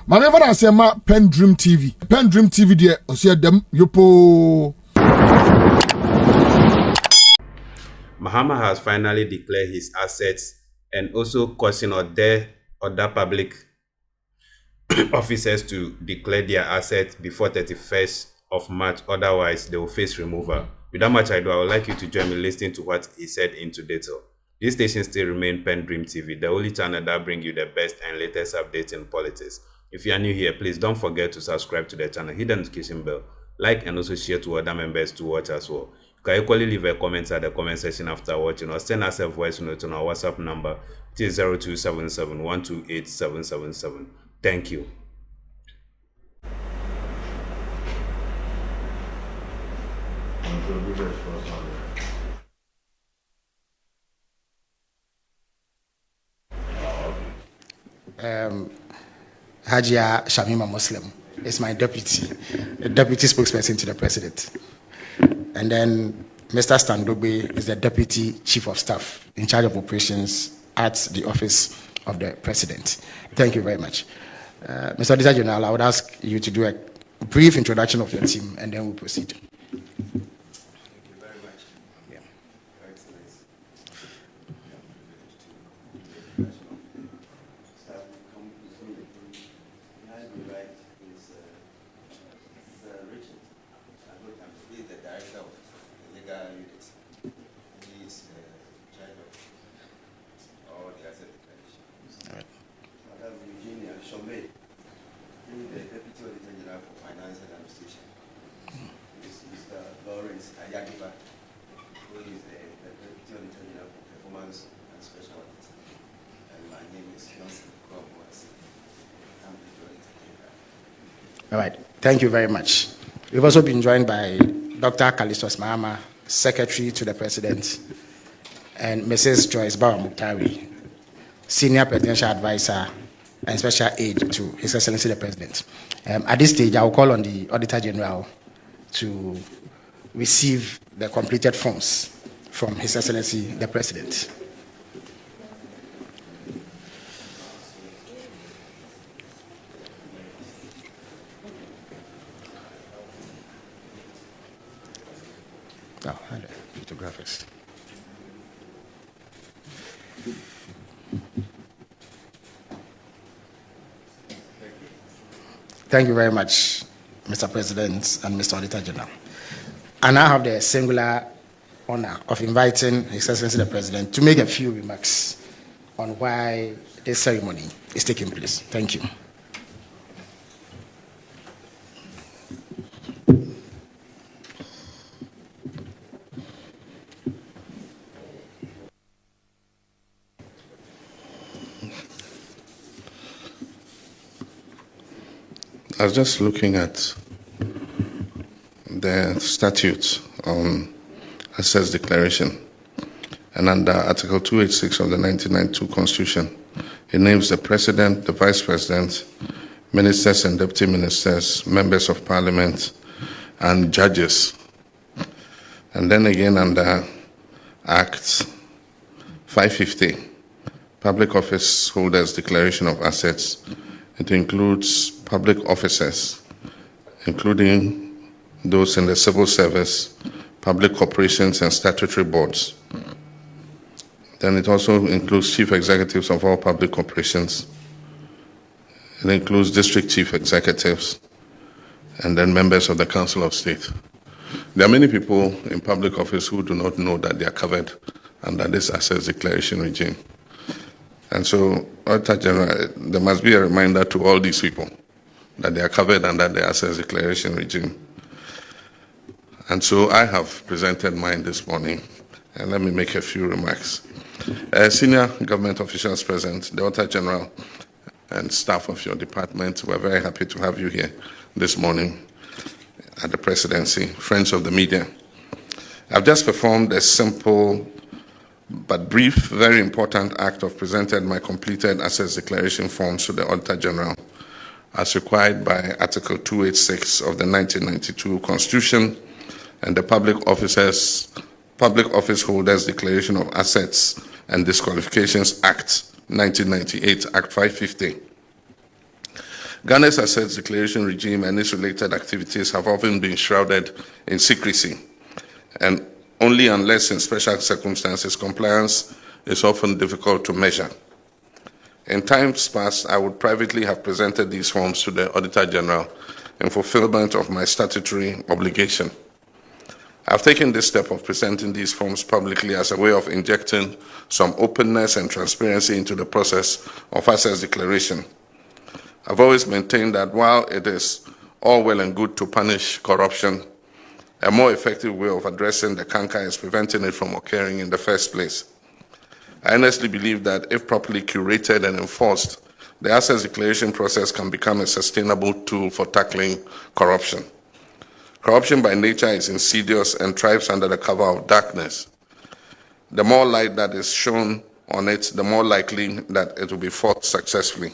Ma me fa say ma PENDREAM TV. PENDREAM TV de osia dem yopo. Mahama has finally declared his assets and also causing other public officers to declare their assets before 31st of March. Otherwise, they will face removal. Without much ado, I would like you to join me listening to what he said in detail. This station still remains PENDREAM TV, the only channel that brings you the best and latest updates in politics. If you are new here, please don't forget to subscribe to the channel, hit the notification bell, like and also share to other members to watch as well. You can equally leave a comment at the comment section after watching or send us a voice note on our WhatsApp number, it is 0277 128 777. Thank you. Hajia Shamima Muslim is my deputy spokesperson to the president. And then Mr. Standogbe is the deputy chief of staff in charge of operations at the office of the president. Thank you very much. Mr. Auditor General, I would ask you to do a brief introduction of your team and then we'll proceed. Who is the Deputy Auditor General for Performance and Special Audit. And my name is Johnson Cromwell. I'm the Auditor General. All right, thank you very much. We've also been joined by Dr. Kalistos Mahama, Secretary to the President, and Mrs. Joyce Bawa Muktari, Senior Presidential Advisor and Special Aide to His Excellency the President. At this stage, I will call on the Auditor General to receive the completed forms from His Excellency the President. Oh, photographers. Thank you very much, Mr. President and Mr. Auditor General. I now have the singular honor of inviting His Excellency the President to make a few remarks on why this ceremony is taking place. Thank you. I was just looking at the statute on assets declaration, and under Article 286 of the 1992 Constitution, it names the President, the Vice President, Ministers and Deputy Ministers, Members of Parliament, and judges. And then again under Act 550, Public Office Holders Declaration of Assets, it includes public officers, including those in the civil service, public corporations, and statutory boards. Then it also includes chief executives of all public corporations. It includes district chief executives, and then members of the Council of State. There are many people in public office who do not know that they are covered under this assets declaration regime. And so, Auditor General, there must be a reminder to all these people that they are covered under the assets declaration regime. And so I have presented mine this morning, and let me make a few remarks. Senior government officials present, the Auditor General and staff of your department, we're very happy to have you here this morning at the Presidency, friends of the media. I've just performed a simple but brief, very important act of presented my completed assets declaration forms to the Auditor General as required by Article 286 of the 1992 Constitution and the Public Office Holders Declaration of Assets and Disqualifications Act 1998, Act 550. Ghana's assets declaration regime and its related activities have often been shrouded in secrecy, and only unless in special circumstances, compliance is often difficult to measure. In times past, I would privately have presented these forms to the Auditor General in fulfillment of my statutory obligation. I've taken this step of presenting these forms publicly as a way of injecting some openness and transparency into the process of assets declaration. I've always maintained that while it is all well and good to punish corruption, a more effective way of addressing the canker is preventing it from occurring in the first place. I honestly believe that if properly curated and enforced, the assets declaration process can become a sustainable tool for tackling corruption. Corruption by nature is insidious and thrives under the cover of darkness. The more light that is shone on it, the more likely that it will be fought successfully.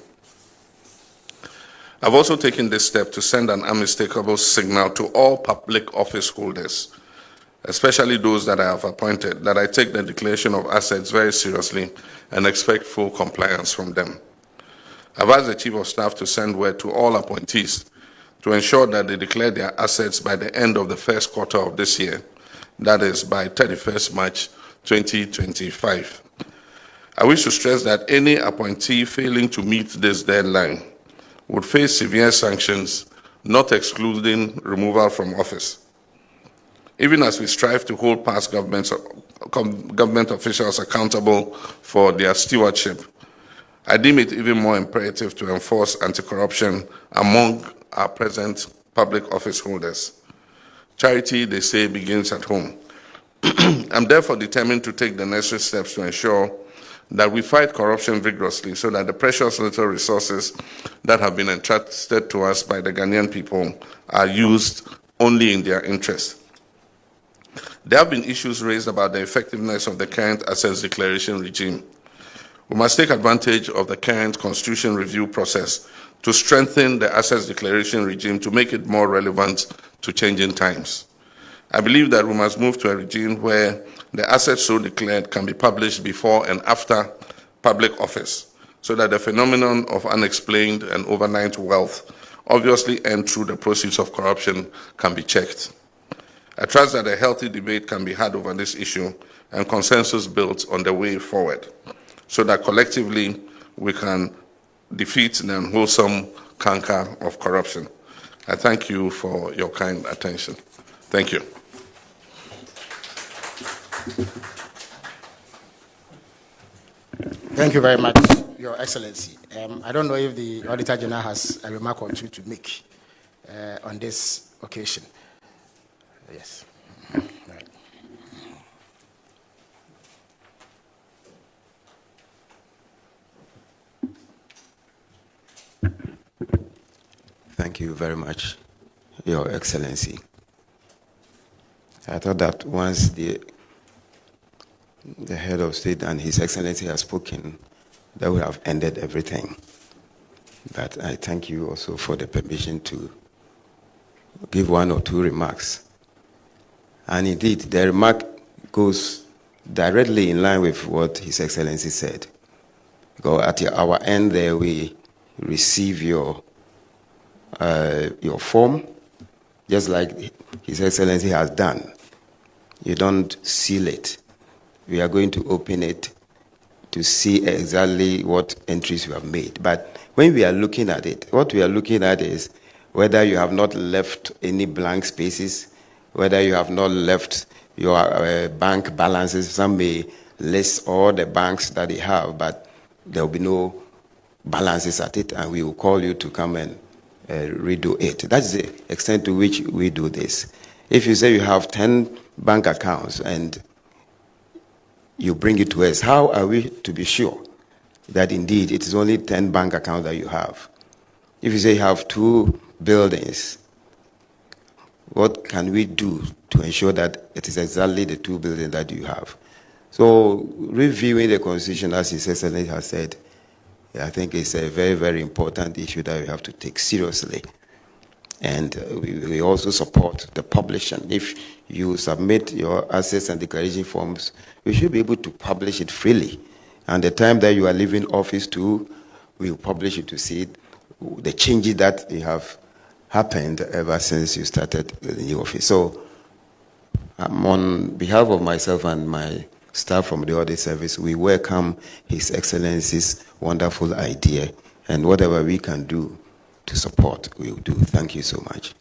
I've also taken this step to send an unmistakable signal to all public office holders, especially those that I have appointed, that I take the declaration of assets very seriously and expect full compliance from them. I've asked the Chief of Staff to send word to all appointees to ensure that they declare their assets by the end of the first quarter of this year, that is, by 31st March 2025. I wish to stress that any appointee failing to meet this deadline would face severe sanctions, not excluding removal from office. Even as we strive to hold past government officials accountable for their stewardship, I deem it even more imperative to enforce anti-corruption among our present public office holders. Charity, they say, begins at home. I'm therefore determined to take the necessary steps to ensure that we fight corruption vigorously so that the precious little resources that have been entrusted to us by the Ghanaian people are used only in their interest. There have been issues raised about the effectiveness of the current assets declaration regime. We must take advantage of the current constitution review process to strengthen the assets declaration regime to make it more relevant to changing times. I believe that we must move to a regime where the assets so declared can be published before and after public office, so that the phenomenon of unexplained and overnight wealth obviously earned through the proceeds of corruption can be checked. I trust that a healthy debate can be had over this issue and consensus built on the way forward, so that collectively we can defeat the unwholesome canker of corruption. I thank you for your kind attention. Thank you. Thank you very much, Your Excellency. I don't know if the Auditor General has a remark or two to make on this occasion. Yes. Right. Thank you very much, Your Excellency. I thought that once the head of state and His Excellency has spoken, that would have ended everything. But I thank you also for the permission to give one or two remarks. And indeed, the remark goes directly in line with what His Excellency said. Because at our end there, we receive your form, just like His Excellency has done. You don't seal it. We are going to open it to see exactly what entries you have made. But when we are looking at it, what we are looking at is whether you have not left any blank spaces, whether you have not left your bank balances. Some may list all the banks that they have, but there will be no balances at it, and we will call you to come and redo it. That's the extent to which we do this. If you say you have 10 bank accounts and you bring it to us, how are we to be sure that indeed it is only 10 bank accounts that you have? If you say you have 2 buildings, what can we do to ensure that it is exactly the 2 buildings that you have? So reviewing the Constitution, as His Excellency has said, I think it's a very, very important issue that we have to take seriously. And we also support the publishing. If you submit your assets and declaration forms, we should be able to publish it freely. And the time that you are leaving office too, we will publish it to see it. the changes that have happened ever since you started the new office. So on behalf of myself and my staff from the Audit Service, we welcome His Excellency's wonderful idea, and whatever we can do to support, we will do. Thank you so much.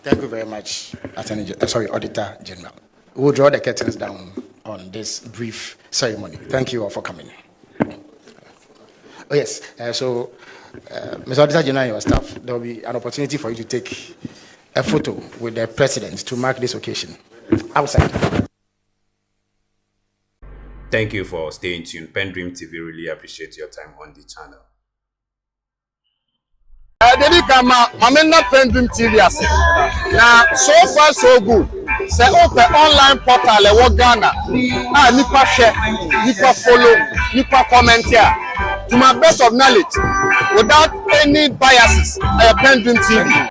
Thank you very much, Auditor General. We'll draw the curtains down on this brief ceremony. Thank you all for coming. Oh yes, Mr. Auditor General and your staff, there will be an opportunity for you to take a photo with the President to mark this occasion. Outside. Thank you for staying tuned. PENDREAM TV really appreciate your time on the channel. PENDREAM TV now, so far so good. Say open online portal e Ghana. Nipa share, nipa follow, nipa comment here. To my best of knowledge, without any biases, PENDREAM TV.